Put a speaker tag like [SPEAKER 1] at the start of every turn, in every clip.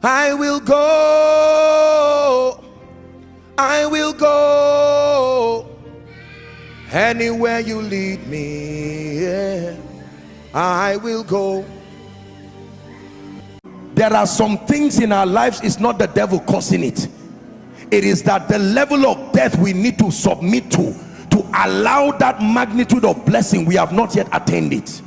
[SPEAKER 1] I will go, I will go anywhere you lead me, yeah, I will go. There are some things in our lives, it's not the devil causing it. It is that the level of death we need to submit to allow that magnitude of blessing. We have not yet attained it.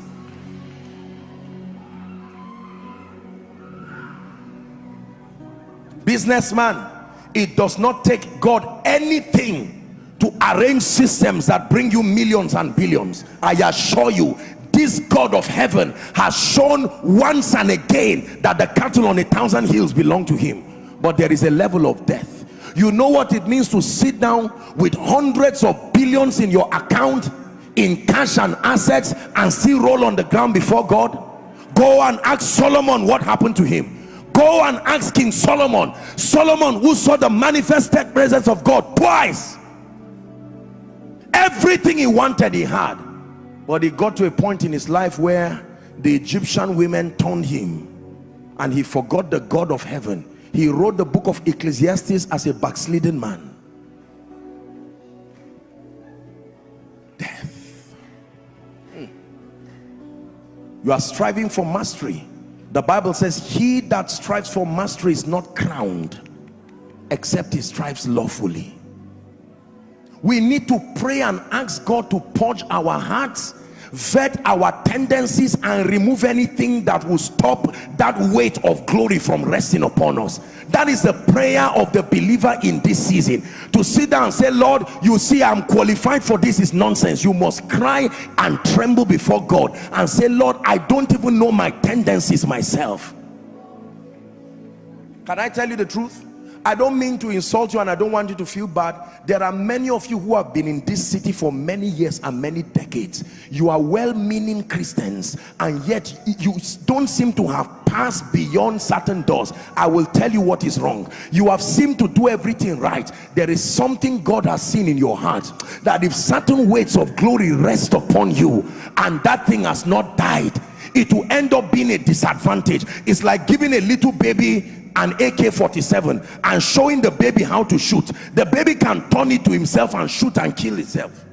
[SPEAKER 1] Businessman, it does not take God anything to arrange systems that bring you millions and billions. I assure you, this God of heaven has shown once and again that the cattle on 1,000 hills belong to him. But there is a level of death. You know what it means to sit down with hundreds of billions in your account in cash and assets and still roll on the ground before God? Go and ask Solomon what happened to him. Go and ask King Solomon. Solomon, who saw the manifested presence of God twice. Everything he wanted he had, but he got to a point in his life where the Egyptian women turned him and he forgot the God of heaven. He wrote the book of Ecclesiastes as a backslidden man. Death. You are striving for mastery. The Bible says he that strives for mastery is not crowned except he strives lawfully. We need to pray and ask God to purge our hearts, vet our tendencies, and remove anything that will stop that weight of glory from resting upon us. That is the prayer of the believer in this season. To sit down and say, Lord, you see I'm qualified for this is nonsense. You must cry and tremble before God and say, Lord, I don't even know my tendencies myself. Can I tell you the truth? I don't mean to insult you and I don't want you to feel bad. There are many of you who have been in this city for many years and many decades. You are well-meaning Christians and yet you don't seem to have passed beyond certain doors. I will tell you what is wrong. You have seemed to do everything right. There is something God has seen in your heart, that if certain weights of glory rest upon you and that thing has not died, it will end up being a disadvantage. It's like giving a little baby an AK-47 and showing the baby how to shoot. The baby can turn it to himself and shoot and kill itself.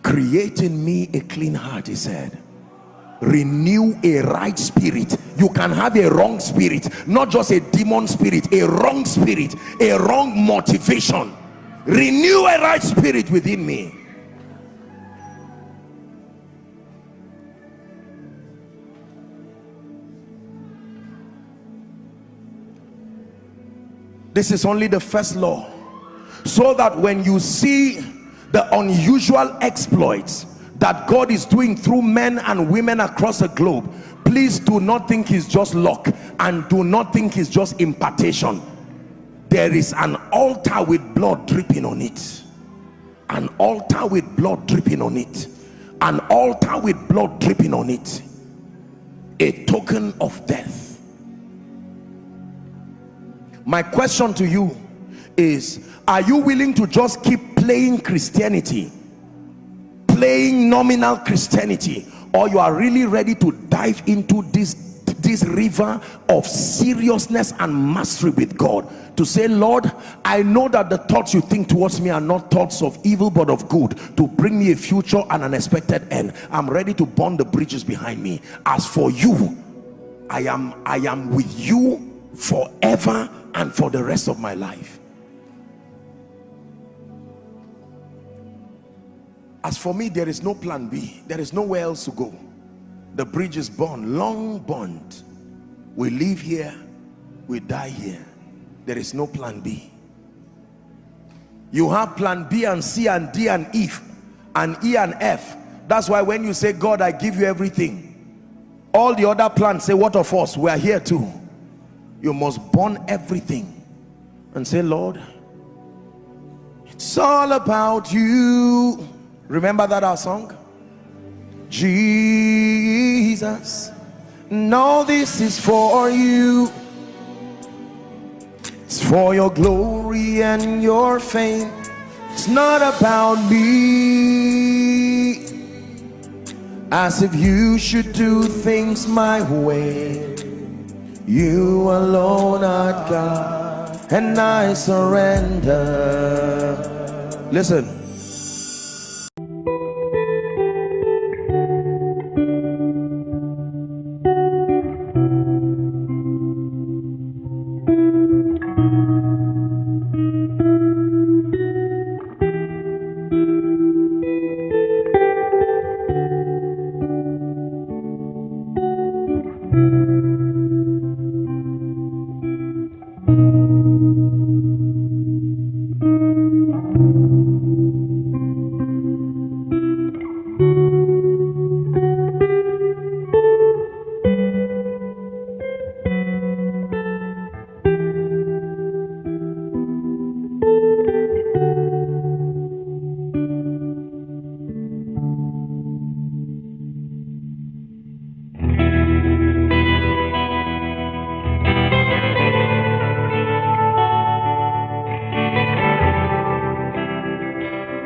[SPEAKER 1] Create in me a clean heart, he said. Renew a right spirit. You can have a wrong spirit, not just a demon spirit, a wrong spirit, a wrong motivation. Renew a right spirit within me. This is only the first law, so that when you see the unusual exploits that God is doing through men and women across the globe, please do not think it's just luck, and do not think it's just impartation. There is an altar with blood dripping on it, an altar with blood dripping on it, an altar with blood dripping on it, a token of death. My question to you is, are you willing to just keep playing Christianity, playing nominal Christianity, or you are really ready to dive into this river of seriousness and mastery with God, to say, Lord, I know that the thoughts you think towards me are not thoughts of evil but of good, to bring me a future and an expected end. I'm ready to burn the bridges behind me. As for you, I am with you forever and for the rest of my life. As for me, there is no plan B. There is nowhere else to go. The bridge is burned, long burned. We live here, we die here. There is no plan B. You have plan B and C and D and E and E and F. That's why when you say, God, I give you everything, all the other plans say, what of us? We are here too. You must burn everything and say, Lord, it's all about you. Remember that our song? Jesus, no, this is for you. It's for your glory and your fame. It's not about me. as if you should do things my way. You alone are God, and I surrender. Listen.